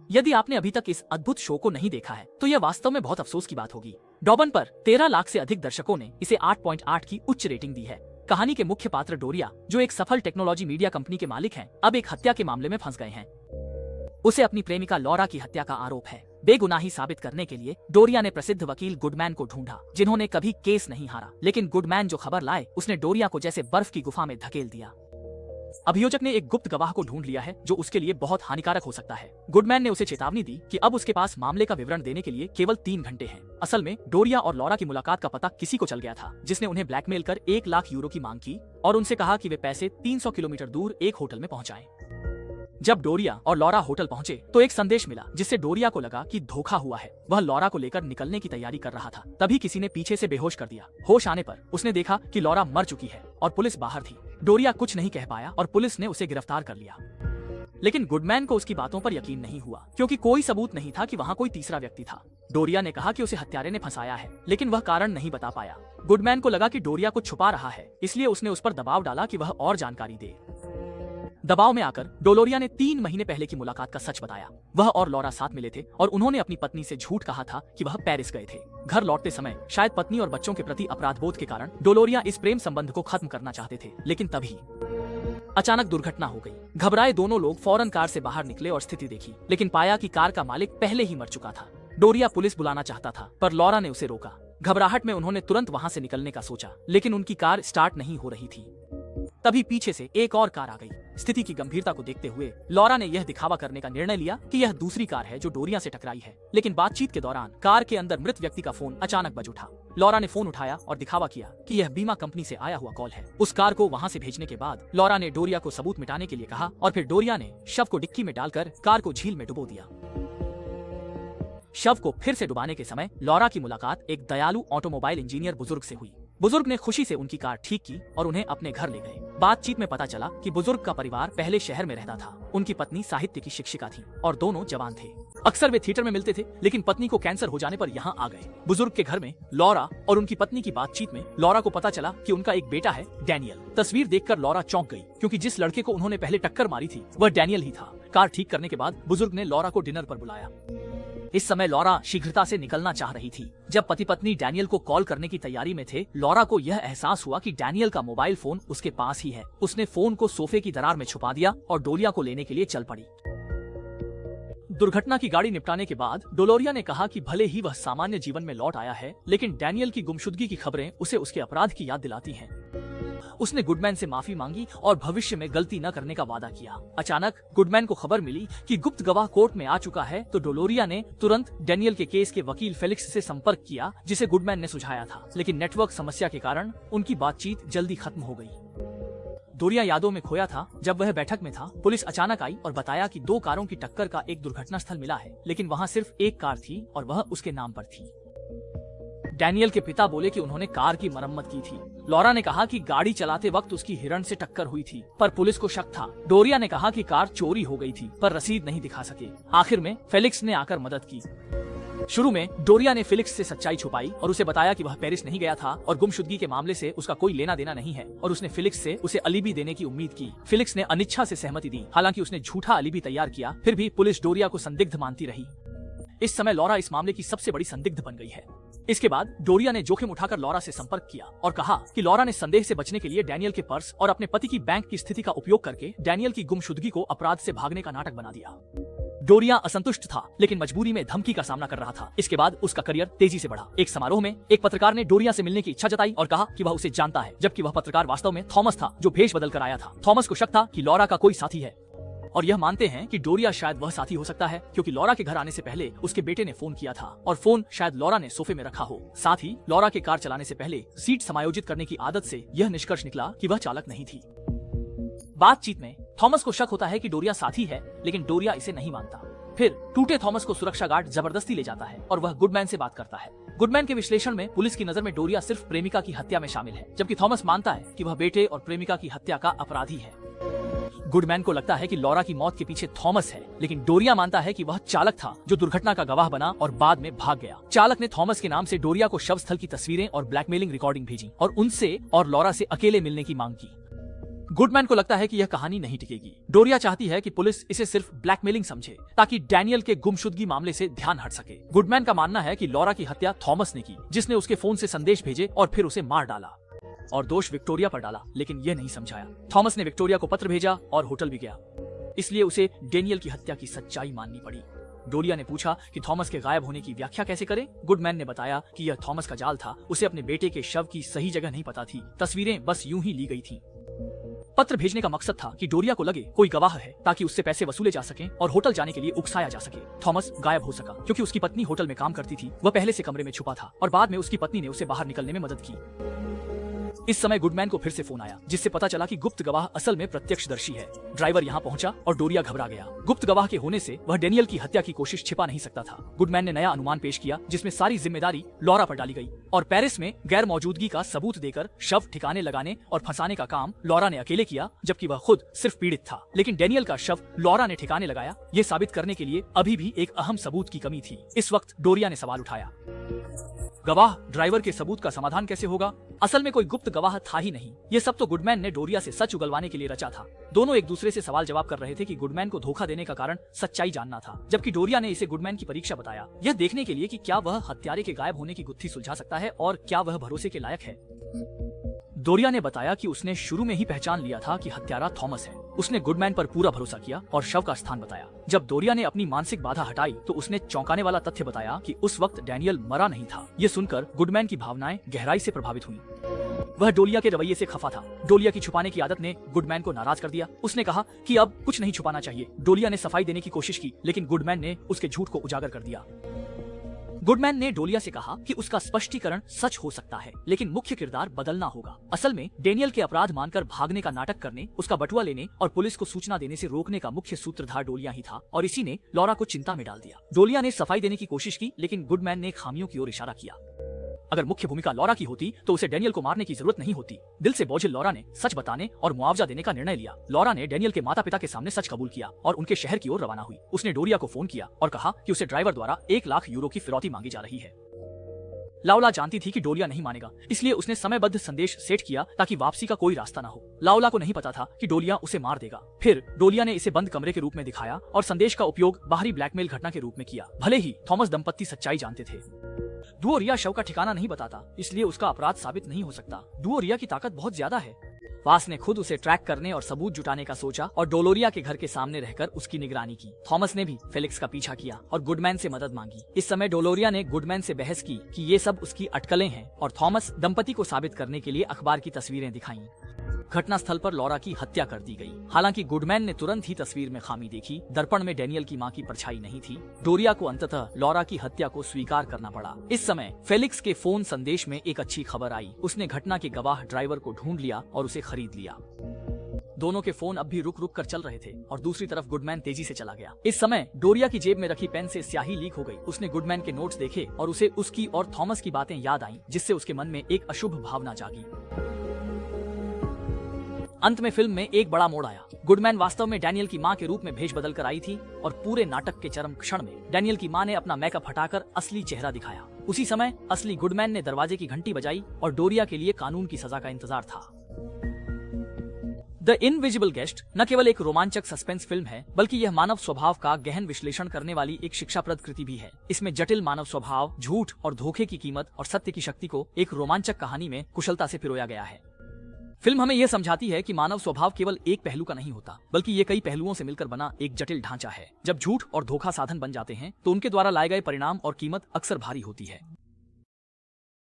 यदि आपने अभी तक इस अद्भुत शो को नहीं देखा है तो यह वास्तव में बहुत अफसोस की बात होगी। डॉबन पर 13 लाख से अधिक दर्शकों ने इसे 8.8 की उच्च रेटिंग दी है। कहानी के मुख्य पात्र डोरिया, जो एक सफल टेक्नोलॉजी मीडिया कंपनी के मालिक हैं, अब एक हत्या के मामले में फंस गए हैं। उसे अपनी प्रेमिका लॉरा की हत्या का आरोप है। बेगुनाही साबित करने के लिए डोरिया ने प्रसिद्ध वकील गुडमैन को ढूंढा, जिन्होंने कभी केस नहीं हारा। लेकिन गुडमैन जो खबर लाए, उसने डोरिया को जैसे बर्फ की गुफा में धकेल दिया। अभियोजक ने एक गुप्त गवाह को ढूंढ लिया है, जो उसके लिए बहुत हानिकारक हो सकता है। गुडमैन ने उसे चेतावनी दी कि अब उसके पास मामले का विवरण देने के लिए केवल 3 घंटे हैं। असल में डोरिया और लॉरा की मुलाकात का पता किसी को चल गया था, जिसने उन्हें ब्लैकमेल कर 1 लाख यूरो की मांग की और उनसे कहा कि वे पैसे 300 किलोमीटर दूर एक होटल में पहुंचाएं। जब डोरिया और लॉरा होटल पहुंचे तो एक संदेश मिला, जिससे डोरिया को लगा कि धोखा हुआ है। वह लॉरा को लेकर निकलने की तैयारी कर रहा था, तभी किसी ने पीछे से बेहोश कर दिया। होश आने पर उसने देखा कि लॉरा मर चुकी है और पुलिस बाहर थी। डोरिया कुछ नहीं कह पाया और पुलिस ने उसे गिरफ्तार कर लिया। लेकिन गुडमैन को उसकी बातों पर यकीन नहीं हुआ, क्योंकि कोई सबूत नहीं था कि वहाँ कोई तीसरा व्यक्ति था। डोरिया ने कहा कि उसे हत्यारे ने फंसाया है, लेकिन वह कारण नहीं बता पाया। गुडमैन को लगा कि डोरिया कुछ छुपा रहा है, इसलिए उसने उस पर दबाव डाला कि वह और जानकारी दे। दबाव में आकर डोलोरिया ने 3 महीने पहले की मुलाकात का सच बताया। वह और लॉरा साथ मिले थे और उन्होंने अपनी पत्नी से झूठ कहा था कि वह पेरिस गए थे। घर लौटते समय शायद पत्नी और बच्चों के प्रति अपराधबोध के कारण डोलोरिया इस प्रेम संबंध को खत्म करना चाहते थे, लेकिन तभी अचानक दुर्घटना हो गई। घबराए दोनों लोग फौरन कार से बाहर निकले और स्थिति देखी, लेकिन पाया कि कार का मालिक पहले ही मर चुका था। डोरिया पुलिस बुलाना चाहता था, पर लॉरा ने उसे रोका। घबराहट में उन्होंने तुरंत वहां से निकलने का सोचा, लेकिन उनकी कार स्टार्ट नहीं हो रही थी। तभी पीछे से एक और कार आ गई। स्थिति की गंभीरता को देखते हुए लॉरा ने यह दिखावा करने का निर्णय लिया कि यह दूसरी कार है जो डोरिया से टकराई है। लेकिन बातचीत के दौरान कार के अंदर मृत व्यक्ति का फोन अचानक बज उठा। लॉरा ने फोन उठाया और दिखावा किया कि यह बीमा कंपनी से आया हुआ कॉल है। उस कार को वहां से भेजने के बाद लॉरा ने डोरिया को सबूत मिटाने के लिए कहा और फिर डोरिया ने शव को डिक्की में डालकर कार को झील में डुबो दिया। शव को फिर से डुबाने के समय लॉरा की मुलाकात एक दयालु ऑटोमोबाइल इंजीनियर बुजुर्ग से हुई। बुजुर्ग ने खुशी से उनकी कार ठीक की और उन्हें अपने घर ले गए। बातचीत में पता चला कि बुजुर्ग का परिवार पहले शहर में रहता था। उनकी पत्नी साहित्य की शिक्षिका थी और दोनों जवान थे। अक्सर वे थिएटर में मिलते थे, लेकिन पत्नी को कैंसर हो जाने पर यहाँ आ गए। बुजुर्ग के घर में लॉरा और उनकी पत्नी की बातचीत में लॉरा को पता चला कि उनका एक बेटा है, डैनियल। तस्वीर देखकर लॉरा चौंक गई, क्योंकि जिस लड़के को उन्होंने पहले टक्कर मारी थी वह डैनियल ही था। कार ठीक करने के बाद बुजुर्ग ने लॉरा को डिनर पर बुलाया। इस समय लॉरा शीघ्रता से निकलना चाह रही थी। जब पति पत्नी डैनियल को कॉल करने की तैयारी में थे, लॉरा को यह एहसास हुआ कि डैनियल का मोबाइल फोन उसके पास ही है। उसने फोन को सोफे की दरार में छुपा दिया और डोरिया को लेने के लिए चल पड़ी। दुर्घटना की गाड़ी निपटाने के बाद डोलोरिया ने कहा कि भले ही वह सामान्य जीवन में लौट आया है, लेकिन डैनियल की गुमशुदगी की खबरें उसे उसके अपराध की याद दिलाती हैं। उसने गुडमैन से माफी मांगी और भविष्य में गलती न करने का वादा किया। अचानक गुडमैन को खबर मिली कि गुप्त गवाह कोर्ट में आ चुका है, तो डोलोरिया ने तुरंत डैनियल के केस के वकील फेलिक्स से संपर्क किया, जिसे गुडमैन ने सुझाया था। लेकिन नेटवर्क समस्या के कारण उनकी बातचीत जल्दी खत्म हो गई। डोरिया यादों में खोया था। जब वह बैठक में था, पुलिस अचानक आई और बताया कि 2 कारों की टक्कर का एक दुर्घटना स्थल मिला है, लेकिन वहाँ सिर्फ एक कार थी और वह उसके नाम पर थी। डैनियल के पिता बोले कि उन्होंने कार की मरम्मत की थी। लॉरा ने कहा कि गाड़ी चलाते वक्त उसकी हिरण से टक्कर हुई थी, पर पुलिस को शक था। डोरिया ने कहा कि कार चोरी हो गई थी, पर रसीद नहीं दिखा सके। आखिर में फेलिक्स ने आकर मदद की। शुरू में डोरिया ने फेलिक्स से सच्चाई छुपाई और उसे बताया कि वह पेरिस नहीं गया था और गुमशुदगी के मामले से उसका कोई लेना देना नहीं है, और उसने फेलिक्स से उसे अलीबी देने की उम्मीद की। फेलिक्स ने अनिच्छा से सहमति दी। हालांकि उसने झूठा अलीबी तैयार किया, फिर भी पुलिस डोरिया को संदिग्ध मानती रही। इस समय लॉरा इस मामले की सबसे बड़ी संदिग्ध बन गई है। इसके बाद डोरिया ने जोखिम उठाकर लॉरा से संपर्क किया और कहा कि लॉरा ने संदेह से बचने के लिए डैनियल के पर्स और अपने पति की बैंक की स्थिति का उपयोग करके डैनियल की गुमशुदगी को अपराध से भागने का नाटक बना दिया। डोरिया असंतुष्ट था, लेकिन मजबूरी में धमकी का सामना कर रहा था। इसके बाद उसका करियर तेजी से बढ़ा। एक समारोह में एक पत्रकार ने डोरिया से मिलने की इच्छा जताई और कहा कि वह उसे जानता है, जबकि वह पत्रकार वास्तव में थॉमस था, जो भेष बदल कर आया था। थॉमस को शक था कि लॉरा का कोई साथी है और यह मानते हैं कि डोरिया शायद वह साथी हो सकता है, क्योंकि लॉरा के घर आने से पहले उसके बेटे ने फोन किया था और फोन शायद लॉरा ने सोफे में रखा हो। साथ ही लॉरा के कार चलाने से पहले सीट समायोजित करने की आदत से यह निष्कर्ष निकला कि वह चालक नहीं थी। बातचीत में थॉमस को शक होता है कि डोरिया साथी है, लेकिन डोरिया इसे नहीं मानता। फिर टूटे थॉमस को सुरक्षा गार्ड जबरदस्ती ले जाता है और वह गुडमैन से बात करता है। गुडमैन के विश्लेषण में पुलिस की नजर में डोरिया सिर्फ प्रेमिका की हत्या में शामिल है, जबकि थॉमस मानता है कि वह बेटे और प्रेमिका की हत्या का अपराधी है। गुडमैन को लगता है कि लॉरा की मौत के पीछे थॉमस है, लेकिन डोरिया मानता है कि वह चालक था जो दुर्घटना का गवाह बना और बाद में भाग गया। चालक ने थॉमस के नाम से डोरिया को शव स्थल की तस्वीरें और ब्लैकमेलिंग रिकॉर्डिंग भेजी और उनसे और लॉरा से अकेले मिलने की मांग की। गुडमैन को लगता है कि यह कहानी नहीं टिकेगी। डोरिया चाहती है कि पुलिस इसे सिर्फ ब्लैकमेलिंग समझे ताकि डैनियल के गुमशुदगी मामले से ध्यान हट सके। गुडमैन का मानना है कि लॉरा की हत्या थॉमस ने की, जिसने उसके फोन से संदेश भेजे और फिर उसे मार डाला और दोष विक्टोरिया पर डाला, लेकिन यह नहीं समझाया। थॉमस ने विक्टोरिया को पत्र भेजा और होटल भी गया, इसलिए उसे डेनियल की हत्या की सच्चाई माननी पड़ी। डोरिया ने पूछा कि थॉमस के गायब होने की व्याख्या कैसे करें। गुडमैन ने बताया कि यह थॉमस का जाल था, उसे अपने बेटे के शव की सही जगह नहीं पता थी, तस्वीरें बस यूं ही ली गई थीं। पत्र भेजने का मकसद था कि डोरिया को लगे कोई गवाह है ताकि उससे पैसे वसूले जा सकें और होटल जाने के लिए उकसाया जा सके। थॉमस गायब हो सका क्योंकि उसकी पत्नी होटल में काम करती थी। वह पहले से कमरे में छुपा था और बाद में उसकी पत्नी ने उसे बाहर निकलने में मदद की। इस समय गुडमैन को फिर से फोन आया, जिससे पता चला कि गुप्त गवाह असल में प्रत्यक्षदर्शी है। ड्राइवर यहाँ पहुंचा और डोरिया घबरा गया। गुप्त गवाह के होने से वह डेनियल की हत्या की कोशिश छिपा नहीं सकता था। गुडमैन ने नया अनुमान पेश किया, जिसमें सारी जिम्मेदारी लॉरा पर डाली गई और पेरिस में गैर मौजूदगी का सबूत देकर शव ठिकाने लगाने और फंसाने का काम लॉरा ने अकेले किया, जबकि वह खुद सिर्फ पीड़ित था। लेकिन डेनियल का शव लॉरा ने ठिकाने लगाया, ये साबित करने के लिए अभी भी एक अहम सबूत की कमी थी। इस वक्त डोरिया ने सवाल उठाया, गवाह ड्राइवर के सबूत का समाधान कैसे होगा? असल में कोई गुप्त गवाह था ही नहीं। ये सब तो गुडमैन ने डोरिया से सच उगलवाने के लिए रचा था। दोनों एक दूसरे से सवाल जवाब कर रहे थे कि गुडमैन को धोखा देने का कारण सच्चाई जानना था, जबकि डोरिया ने इसे गुडमैन की परीक्षा बताया, यह देखने के लिए कि क्या वह हत्यारे के गायब होने की गुत्थी सुलझा सकता है और क्या वह भरोसे के लायक है। डोरिया ने बताया कि उसने शुरू में ही पहचान लिया था कि हत्यारा थॉमस है। उसने गुडमैन पर पूरा भरोसा किया और शव का स्थान बताया। जब डोरिया ने अपनी मानसिक बाधा हटाई तो उसने चौंकाने वाला तथ्य बताया कि उस वक्त डैनियल मरा नहीं था। ये सुनकर गुडमैन की भावनाएं गहराई से प्रभावित हुई। वह डोलिया के रवैये से खफा था। डोलिया की छुपाने की आदत ने गुडमैन को नाराज कर दिया। उसने कहा कि अब कुछ नहीं छुपाना चाहिए। डोलिया ने सफाई देने की कोशिश की, लेकिन गुडमैन ने उसके झूठ को उजागर कर दिया। गुडमैन ने डोलिया से कहा कि उसका स्पष्टीकरण सच हो सकता है, लेकिन मुख्य किरदार बदलना होगा। असल में डेनियल के अपराध मानकर भागने का नाटक करने, उसका बटुआ लेने और पुलिस को सूचना देने से रोकने का मुख्य सूत्रधार डोलिया ही था और इसी ने लॉरा को चिंता में डाल दिया। डोलिया ने सफाई देने की कोशिश की, लेकिन गुडमैन ने खामियों की ओर इशारा किया। अगर मुख्य भूमिका लॉरा की होती तो उसे डेनियल को मारने की जरूरत नहीं होती। दिल से बोझिल लॉरा ने सच बताने और मुआवजा देने का निर्णय लिया। लॉरा ने डेनियल के माता पिता के सामने सच कबूल किया और उनके शहर की ओर रवाना हुई। उसने डोरिया को फोन किया और कहा कि उसे ड्राइवर द्वारा 1 लाख यूरो की फिरौती मांगी जा रही है। लाओला जानती थी कि डोलिया नहीं मानेगा, इसलिए उसने समयबद्ध संदेश सेट किया ताकि वापसी का कोई रास्ता न हो। लाओला को नहीं पता था कि डोलिया उसे मार देगा। फिर डोलिया ने इसे बंद कमरे के रूप में दिखाया और संदेश का उपयोग बाहरी ब्लैकमेल घटना के रूप में किया। भले ही थॉमस दंपत्ति सच्चाई जानते थे, डुओरिया शव का ठिकाना नहीं बताता, इसलिए उसका अपराध साबित नहीं हो सकता। डुओरिया की ताकत बहुत ज्यादा है। वास ने खुद उसे ट्रैक करने और सबूत जुटाने का सोचा और डोलोरिया के घर के सामने रहकर उसकी निगरानी की। थॉमस ने भी फेलिक्स का पीछा किया और गुडमैन से मदद मांगी। इस समय डोलोरिया ने गुडमैन से बहस की कि ये सब उसकी अटकलें हैं और थॉमस दंपति को साबित करने के लिए अखबार की तस्वीरें दिखाई। घटना स्थल पर लॉरा की हत्या कर दी गई। हालांकि गुडमैन ने तुरंत ही तस्वीर में खामी देखी। दर्पण में डेनियल की मां की परछाई नहीं थी। डोरिया को अंततः लॉरा की हत्या को स्वीकार करना पड़ा। इस समय फेलिक्स के फोन संदेश में एक अच्छी खबर आई। उसने घटना के गवाह ड्राइवर को ढूंढ लिया और उसे खरीद लिया। दोनों के फोन अब भी रुक रुक कर चल रहे थे और दूसरी तरफ गुडमैन तेजी से चला गया। इस समय डोरिया की जेब में रखी पेन से स्याही लीक हो गई। उसने गुडमैन के नोट्स देखे और उसे उसकी और थॉमस की बातें याद आईं, जिससे उसके मन में एक अशुभ भावना जागी। अंत में फिल्म में एक बड़ा मोड़ आया। गुडमैन वास्तव में डैनियल की मां के रूप में भेष बदल कर आई थी और पूरे नाटक के चरम क्षण में डैनियल की मां ने अपना मेकअप हटाकर असली चेहरा दिखाया। उसी समय असली गुडमैन ने दरवाजे की घंटी बजाई और डोरिया के लिए कानून की सजा का इंतजार था। द इनविजिबल गेस्ट न केवल एक रोमांचक सस्पेंस फिल्म है, बल्कि यह मानव स्वभाव का गहन विश्लेषण करने वाली एक शिक्षाप्रद कृति भी है। इसमें जटिल मानव स्वभाव, झूठ और धोखे की कीमत और सत्य की शक्ति को एक रोमांचक कहानी में कुशलता से पिरोया गया है। फिल्म हमें यह समझाती है कि मानव स्वभाव केवल एक पहलू का नहीं होता, बल्कि ये कई पहलुओं से मिलकर बना एक जटिल ढांचा है। जब झूठ और धोखा साधन बन जाते हैं तो उनके द्वारा लाए गए परिणाम और कीमत अक्सर भारी होती है।